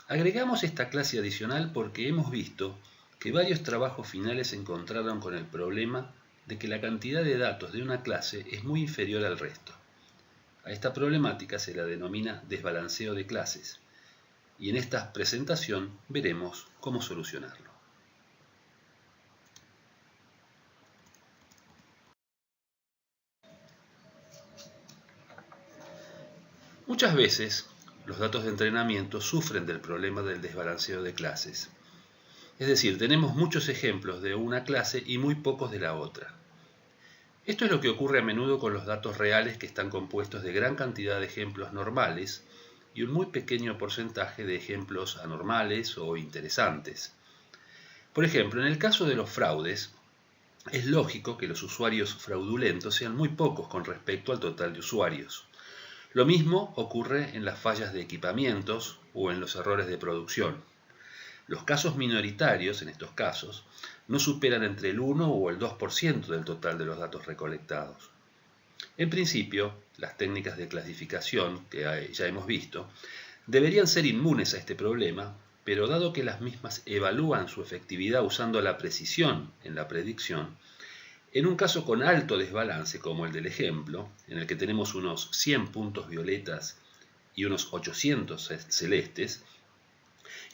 Agregamos esta clase adicional porque hemos visto que varios trabajos finales se encontraron con el problema de que la cantidad de datos de una clase es muy inferior al resto. A esta problemática se la denomina desbalanceo de clases, y en esta presentación veremos cómo solucionarlo. Muchas veces los datos de entrenamiento sufren del problema del desbalanceo de clases. Es decir, tenemos muchos ejemplos de una clase y muy pocos de la otra. Esto es lo que ocurre a menudo con los datos reales, que están compuestos de gran cantidad de ejemplos normales y un muy pequeño porcentaje de ejemplos anormales o interesantes. Por ejemplo, en el caso de los fraudes, es lógico que los usuarios fraudulentos sean muy pocos con respecto al total de usuarios. Lo mismo ocurre en las fallas de equipamientos o en los errores de producción. Los casos minoritarios, en estos casos, no superan entre el 1 o el 2% del total de los datos recolectados. En principio, las técnicas de clasificación, que ya hemos visto, deberían ser inmunes a este problema, pero dado que las mismas evalúan su efectividad usando la precisión en la predicción, en un caso con alto desbalance como el del ejemplo, en el que tenemos unos 100 puntos violetas y unos 800 celestes,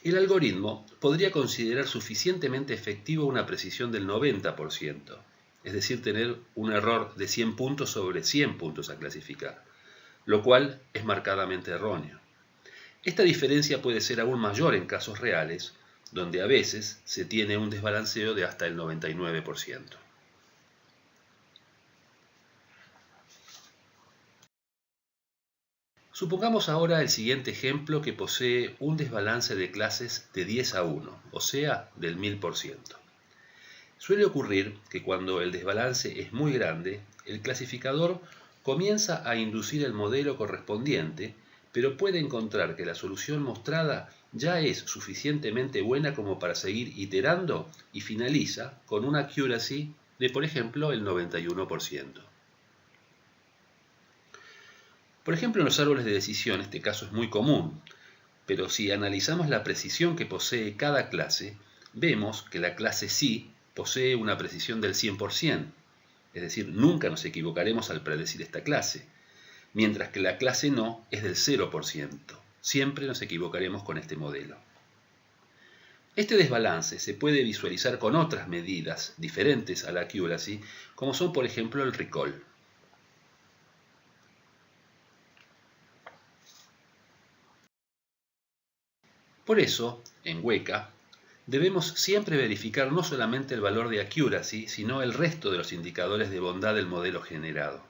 el algoritmo podría considerar suficientemente efectivo una precisión del 90%, es decir, tener un error de 100 puntos sobre 100 puntos a clasificar, lo cual es marcadamente erróneo. Esta diferencia puede ser aún mayor en casos reales, donde a veces se tiene un desbalanceo de hasta el 99%. Supongamos ahora el siguiente ejemplo que posee un desbalance de clases de 10 a 1, o sea, del 1000%. Suele ocurrir que cuando el desbalance es muy grande, el clasificador comienza a inducir el modelo correspondiente, pero puede encontrar que la solución mostrada ya es suficientemente buena como para seguir iterando y finaliza con una accuracy de, por ejemplo, el 91%. Por ejemplo, en los árboles de decisión este caso es muy común, pero si analizamos la precisión que posee cada clase, vemos que la clase sí posee una precisión del 100%, es decir, nunca nos equivocaremos al predecir esta clase, mientras que la clase no es del 0%, siempre nos equivocaremos con este modelo. Este desbalance se puede visualizar con otras medidas diferentes a la accuracy, como son por ejemplo el recall. Por eso, en Weka, debemos siempre verificar no solamente el valor de accuracy, sino el resto de los indicadores de bondad del modelo generado.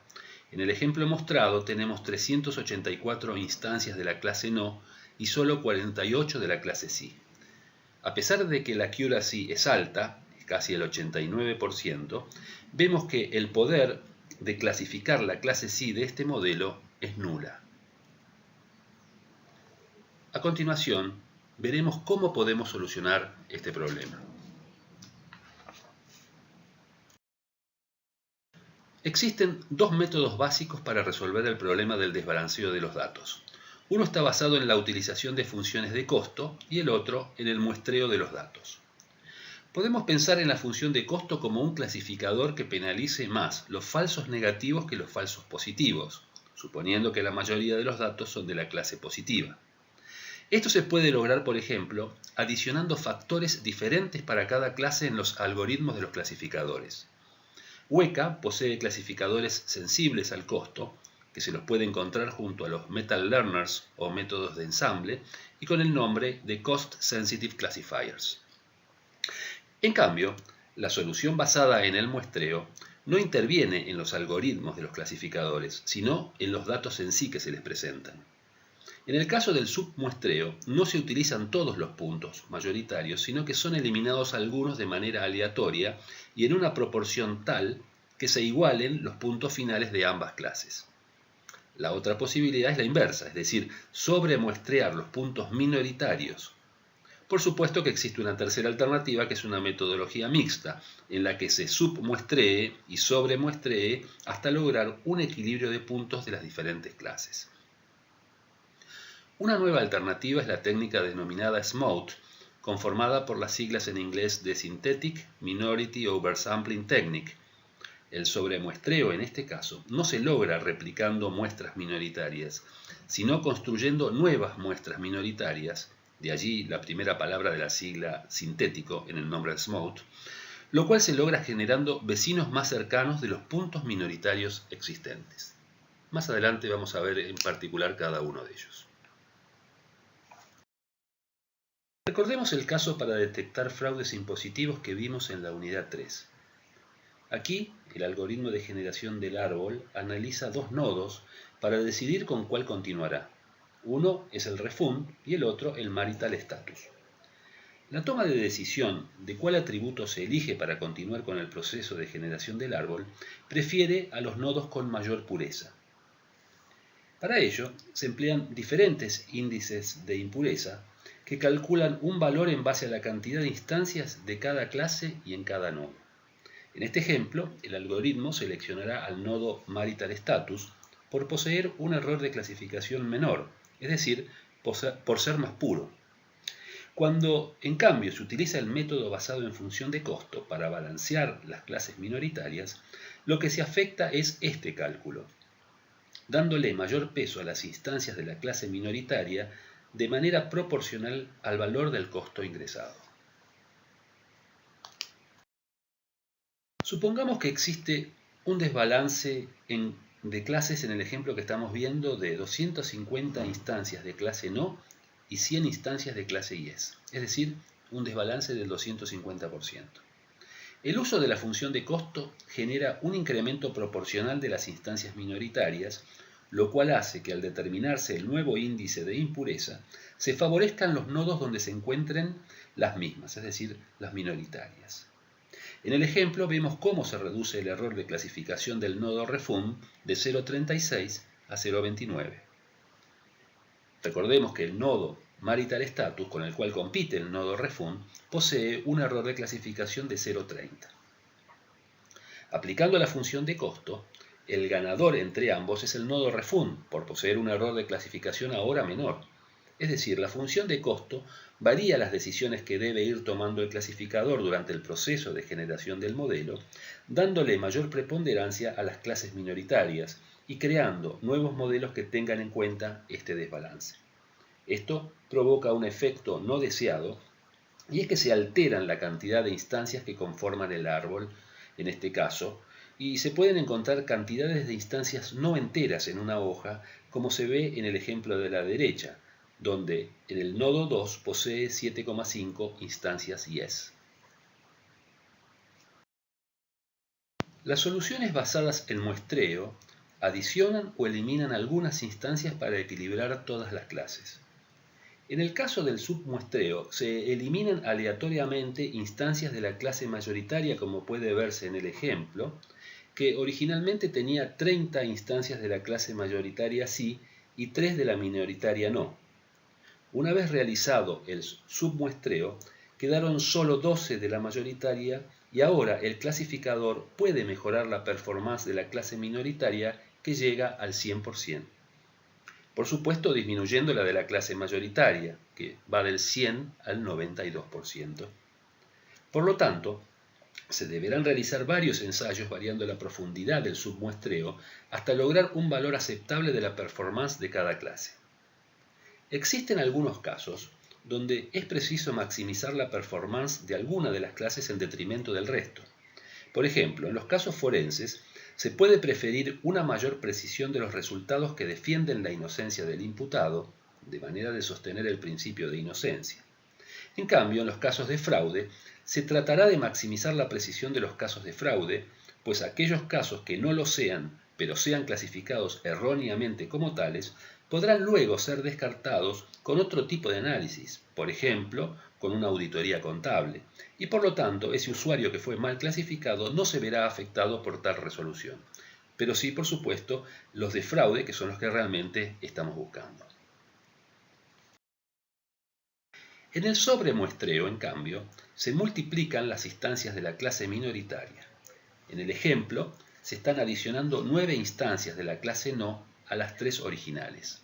En el ejemplo mostrado tenemos 384 instancias de la clase no y solo 48 de la clase sí. A pesar de que la accuracy es alta, casi el 89%, vemos que el poder de clasificar la clase sí de este modelo es nula. A continuación, veremos cómo podemos solucionar este problema. Existen dos métodos básicos para resolver el problema del desbalanceo de los datos. Uno está basado en la utilización de funciones de costo y el otro en el muestreo de los datos. Podemos pensar en la función de costo como un clasificador que penalice más los falsos negativos que los falsos positivos, suponiendo que la mayoría de los datos son de la clase positiva. Esto se puede lograr, por ejemplo, adicionando factores diferentes para cada clase en los algoritmos de los clasificadores. Weka posee clasificadores sensibles al costo, que se los puede encontrar junto a los Metal Learners o métodos de ensamble, y con el nombre de Cost Sensitive Classifiers. En cambio, la solución basada en el muestreo no interviene en los algoritmos de los clasificadores, sino en los datos en sí que se les presentan. En el caso del submuestreo, no se utilizan todos los puntos mayoritarios, sino que son eliminados algunos de manera aleatoria y en una proporción tal que se igualen los puntos finales de ambas clases. La otra posibilidad es la inversa, es decir, sobremuestrear los puntos minoritarios. Por supuesto que existe una tercera alternativa, que es una metodología mixta, en la que se submuestree y sobremuestree hasta lograr un equilibrio de puntos de las diferentes clases. Una nueva alternativa es la técnica denominada SMOTE, conformada por las siglas en inglés de Synthetic Minority Oversampling Technique. El sobremuestreo, en este caso, no se logra replicando muestras minoritarias, sino construyendo nuevas muestras minoritarias, de allí la primera palabra de la sigla sintético en el nombre de SMOTE, lo cual se logra generando vecinos más cercanos de los puntos minoritarios existentes. Más adelante vamos a ver en particular cada uno de ellos. Recordemos el caso para detectar fraudes impositivos que vimos en la unidad 3. Aquí, el algoritmo de generación del árbol analiza dos nodos para decidir con cuál continuará. Uno es el refund y el otro el marital status. La toma de decisión de cuál atributo se elige para continuar con el proceso de generación del árbol prefiere a los nodos con mayor pureza. Para ello, se emplean diferentes índices de impureza que calculan un valor en base a la cantidad de instancias de cada clase y en cada nodo. En este ejemplo, el algoritmo seleccionará al nodo marital status por poseer un error de clasificación menor, es decir, por ser más puro. Cuando, en cambio, se utiliza el método basado en función de costo para balancear las clases minoritarias, lo que se afecta es este cálculo, dándole mayor peso a las instancias de la clase minoritaria de manera proporcional al valor del costo ingresado. Supongamos que existe un desbalance de clases en el ejemplo que estamos viendo de 250 instancias de clase no y 100 instancias de clase yes, es decir, un desbalance del 250%. El uso de la función de costo genera un incremento proporcional de las instancias minoritarias, lo cual hace que al determinarse el nuevo índice de impureza, se favorezcan los nodos donde se encuentren las mismas, es decir, las minoritarias. En el ejemplo vemos cómo se reduce el error de clasificación del nodo refund de 0.36 a 0.29. Recordemos que el nodo marital status con el cual compite el nodo refund posee un error de clasificación de 0.30. Aplicando la función de costo, el ganador entre ambos es el nodo refund por poseer un error de clasificación ahora menor. Es decir, la función de costo varía las decisiones que debe ir tomando el clasificador durante el proceso de generación del modelo, dándole mayor preponderancia a las clases minoritarias y creando nuevos modelos que tengan en cuenta este desbalance. Esto provoca un efecto no deseado, y es que se alteran la cantidad de instancias que conforman el árbol, en este caso, y se pueden encontrar cantidades de instancias no enteras en una hoja, como se ve en el ejemplo de la derecha, donde en el nodo 2 posee 7,5 instancias yes. Las soluciones basadas en muestreo adicionan o eliminan algunas instancias para equilibrar todas las clases. En el caso del submuestreo, se eliminan aleatoriamente instancias de la clase mayoritaria, como puede verse en el ejemplo, que originalmente tenía 30 instancias de la clase mayoritaria sí y 3 de la minoritaria no. Una vez realizado el submuestreo, quedaron solo 12 de la mayoritaria y ahora el clasificador puede mejorar la performance de la clase minoritaria que llega al 100%. Por supuesto, disminuyendo la de la clase mayoritaria, que va del 100 al 92%. Por lo tanto, se deberán realizar varios ensayos variando la profundidad del submuestreo hasta lograr un valor aceptable de la performance de cada clase. Existen algunos casos donde es preciso maximizar la performance de alguna de las clases en detrimento del resto. Por ejemplo, en los casos forenses, se puede preferir una mayor precisión de los resultados que defienden la inocencia del imputado, de manera de sostener el principio de inocencia. En cambio, en los casos de fraude, se tratará de maximizar la precisión de los casos de fraude, pues aquellos casos que no lo sean, pero sean clasificados erróneamente como tales, podrán luego ser descartados con otro tipo de análisis, por ejemplo, con una auditoría contable, y por lo tanto ese usuario que fue mal clasificado no se verá afectado por tal resolución, pero sí, por supuesto, los de fraude, que son los que realmente estamos buscando. En el sobremuestreo, en cambio, se multiplican las instancias de la clase minoritaria. En el ejemplo, se están adicionando 9 instancias de la clase no a las 3 originales,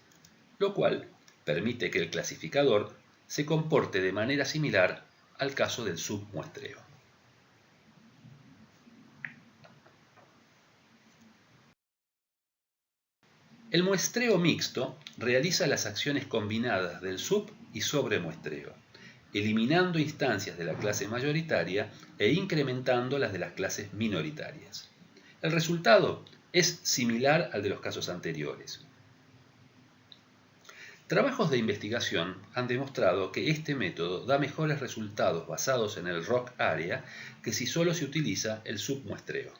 lo cual permite que el clasificador se comporte de manera similar al caso del submuestreo. El muestreo mixto realiza las acciones combinadas del sub- y sobremuestreo, eliminando instancias de la clase mayoritaria e incrementando las de las clases minoritarias. El resultado es similar al de los casos anteriores. Trabajos de investigación han demostrado que este método da mejores resultados basados en el ROC area que si solo se utiliza el submuestreo.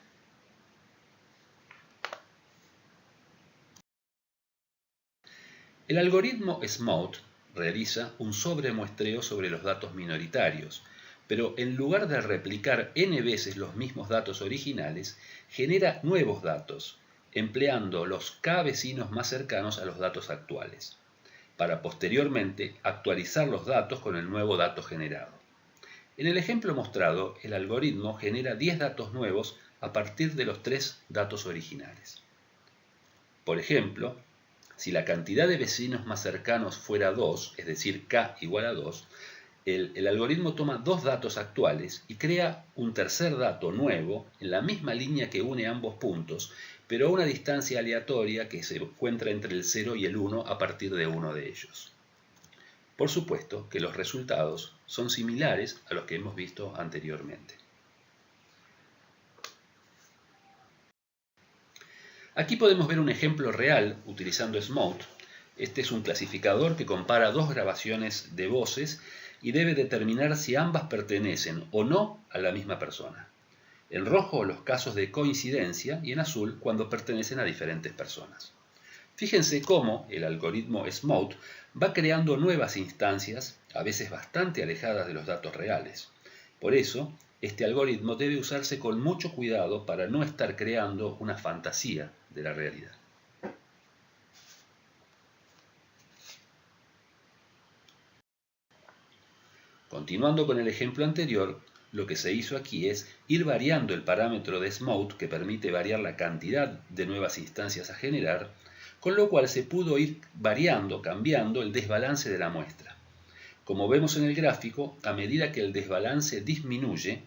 El algoritmo SMOUT realiza un sobremuestreo sobre los datos minoritarios, pero en lugar de replicar n veces los mismos datos originales, genera nuevos datos, empleando los k vecinos más cercanos a los datos actuales, para posteriormente actualizar los datos con el nuevo dato generado. En el ejemplo mostrado, el algoritmo genera 10 datos nuevos a partir de los 3 datos originales. Por ejemplo, si la cantidad de vecinos más cercanos fuera 2, es decir, k igual a 2, el algoritmo toma 2 datos actuales y crea un tercer dato nuevo en la misma línea que une ambos puntos, pero a una distancia aleatoria que se encuentra entre el 0 y el 1 a partir de uno de ellos. Por supuesto que los resultados son similares a los que hemos visto anteriormente. Aquí podemos ver un ejemplo real utilizando SMOUT. Este es un clasificador que compara dos grabaciones de voces y debe determinar si ambas pertenecen o no a la misma persona. En rojo los casos de coincidencia y en azul cuando pertenecen a diferentes personas. Fíjense cómo el algoritmo SMOUT va creando nuevas instancias, a veces bastante alejadas de los datos reales. Por eso, este algoritmo debe usarse con mucho cuidado para no estar creando una fantasía de la realidad. Continuando con el ejemplo anterior, lo que se hizo aquí es ir variando el parámetro de SMOUT que permite variar la cantidad de nuevas instancias a generar, con lo cual se pudo ir variando, cambiando el desbalance de la muestra. Como vemos en el gráfico, a medida que el desbalance disminuye,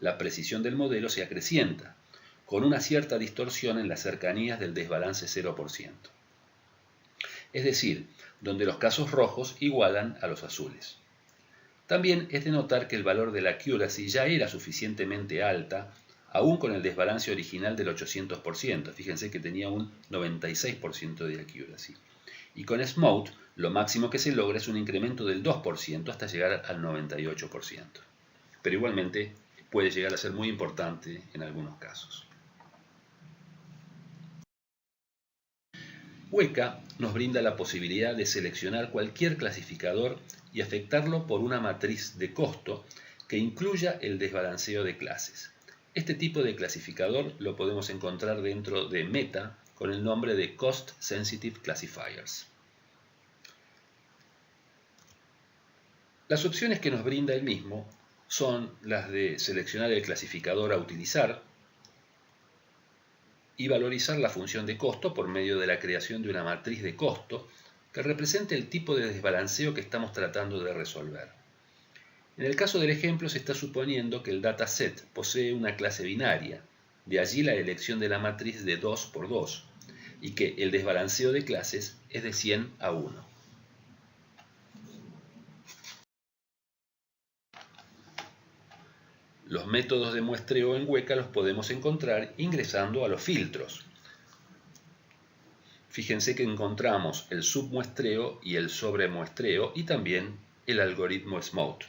la precisión del modelo se acrecienta, con una cierta distorsión en las cercanías del desbalance 0%. Es decir, donde los casos rojos igualan a los azules. También es de notar que el valor de la accuracy ya era suficientemente alta, aún con el desbalance original del 800%. Fíjense que tenía un 96% de accuracy. Y con SMOUT, lo máximo que se logra es un incremento del 2% hasta llegar al 98%. Pero igualmente puede llegar a ser muy importante en algunos casos. Weka nos brinda la posibilidad de seleccionar cualquier clasificador y afectarlo por una matriz de costo que incluya el desbalanceo de clases. Este tipo de clasificador lo podemos encontrar dentro de Meta con el nombre de Cost Sensitive Classifiers. Las opciones que nos brinda el mismo son las de seleccionar el clasificador a utilizar y valorizar la función de costo por medio de la creación de una matriz de costo que represente el tipo de desbalanceo que estamos tratando de resolver. En el caso del ejemplo se está suponiendo que el dataset posee una clase binaria, de allí la elección de la matriz de 2 por 2, y que el desbalanceo de clases es de 100 a 1. Los métodos de muestreo en Weka los podemos encontrar ingresando a los filtros. Fíjense que encontramos el submuestreo y el sobremuestreo y también el algoritmo SMOUT.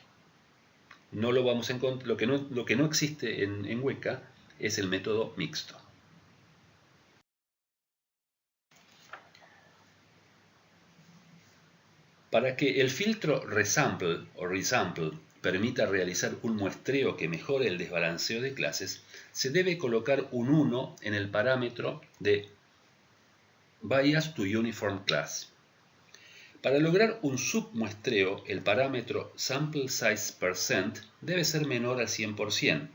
No lo vamos a encontrar, lo que no existe en Weka es el método mixto. Para que el filtro resample o resample permita realizar un muestreo que mejore el desbalanceo de clases, se debe colocar un 1 en el parámetro de Bias to Uniform Class. Para lograr un submuestreo, el parámetro Sample Size Percent debe ser menor al 100%,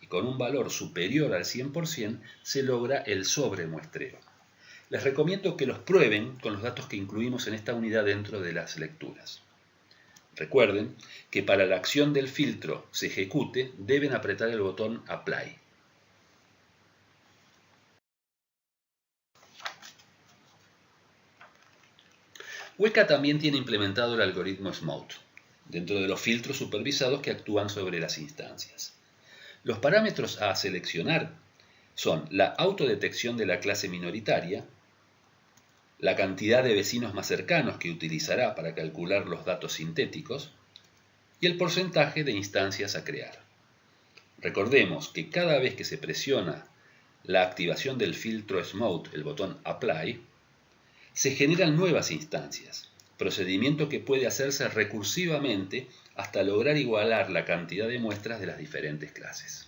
y con un valor superior al 100% se logra el sobremuestreo. Les recomiendo que los prueben con los datos que incluimos en esta unidad dentro de las lecturas. Recuerden que para la acción del filtro se ejecute, deben apretar el botón Apply. Weka también tiene implementado el algoritmo Smooth, dentro de los filtros supervisados que actúan sobre las instancias. Los parámetros a seleccionar son la autodetección de la clase minoritaria, la cantidad de vecinos más cercanos que utilizará para calcular los datos sintéticos y el porcentaje de instancias a crear. Recordemos que cada vez que se presiona la activación del filtro Smooth, el botón Apply, se generan nuevas instancias, procedimiento que puede hacerse recursivamente hasta lograr igualar la cantidad de muestras de las diferentes clases.